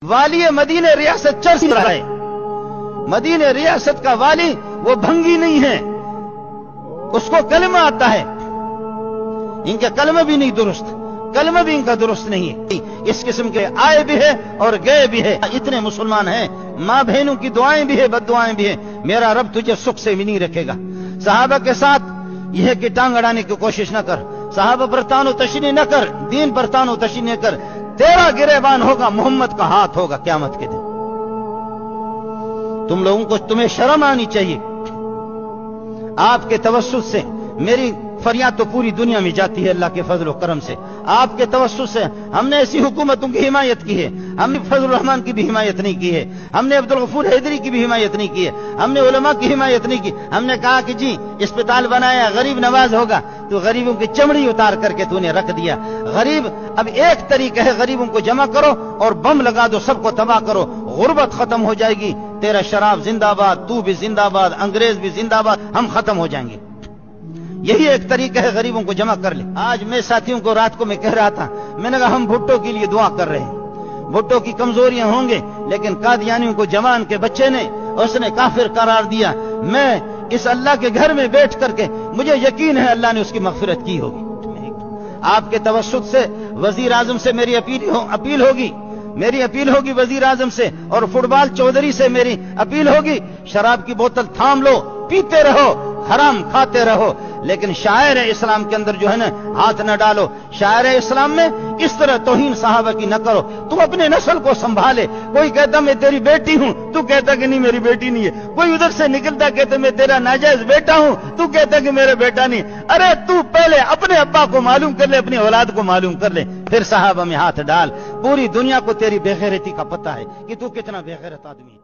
والی مدینہ ریاست چرس رہا ہے، مدینہ ریاست کا والی وہ بھنگی نہیں ہے، اس کو کلمہ آتا ہے، ان کے کلمہ بھی نہیں درست، کلمہ بھی ان کا درست نہیں ہے، اس قسم کے آئے بھی ہے اور گئے بھی ہے۔ اتنے مسلمان ہیں، ماں بہنوں کی دعائیں بھی ہے، بد دعائیں بھی ہیں، میرا رب تجھے سکھ سے بھی نہیں رکھے گا۔ صحابہ کے ساتھ یہ ہے کہ ٹانگ اڑانے کی کوشش نہ کر، صحابہ پر تان و تشنیع نہ کر، دین پر تان و تشنیع نہ کر، تیرا گریبان ہوگا، محمد کا ہاتھ ہوگا قیامت کے دن۔ تم لوگوں کو تمہیں شرم آنی چاہیے، آپ کے توسط سے میری فریاد تو پوری دنیا میں جاتی ہے اللہ کے فضل و کرم سے، آپ کے توسط سے ہم نے ایسی حکومتوں کی حمایت کی ہے، ہم نے فضل الرحمان کی بھی حمایت نہیں کی ہے، ہم نے عبدالغفور حیدری کی بھی حمایت نہیں کی ہے، ہم نے علماء کی حمایت نہیں کی۔ ہم نے کہا کہ جی اسپتال بنایا، غریب نواز ہوگا، تو غریبوں کی چمڑی اتار کر کے تو نے رکھ دیا۔ غریب اب ایک طریقہ ہے، غریبوں کو جمع کرو اور بم لگا دو، سب کو تباہ کرو، غربت ختم ہو جائے گی، تیرا شراب زندہ باد، تو بھی زندہ باد، انگریز بھی زندہ باد، ہم ختم ہو جائیں گے۔ یہی ایک طریقہ ہے، غریبوں کو جمع کر لے۔ آج میں ساتھیوں کو رات کو میں کہہ رہا تھا، میں نے کہا ہم بھٹو کے لیے دعا کر رہے ہیں، بھٹو کی کمزوریاں ہوں گے لیکن قادیانیوں کو جوان کے بچے نے اس نے کافر قرار دیا، میں اس اللہ کے گھر میں بیٹھ کر کے مجھے یقین ہے اللہ نے اس کی مغفرت کی ہوگی۔ آپ کے توسط سے وزیر اعظم سے میری اپیل ہوگی وزیر اعظم سے، اور فٹ بال چودھری سے میری اپیل ہوگی، شراب کی بوتل تھام لو، پیتے رہو، حرام کھاتے رہو، لیکن شاعر اسلام کے اندر جو ہے نا ہاتھ نہ ڈالو۔ شاعر اسلام میں اس طرح توہین صحابہ کی نہ کرو، تم اپنے نسل کو سنبھالے۔ کوئی کہتا میں تیری بیٹی ہوں، تو کہتا کہ نہیں میری بیٹی نہیں ہے، کوئی ادھر سے نکلتا کہتا میں تیرا ناجائز بیٹا ہوں، تو کہتا کہ میرا بیٹا نہیں۔ ارے تو پہلے اپنے ابا کو معلوم کر لے، اپنی اولاد کو معلوم کر لے، پھر صحابہ میں ہاتھ ڈال۔ پوری دنیا کو تیری بے غیرتی کا پتہ ہے کہ تو کتنا بے غیرت آدمی ہے۔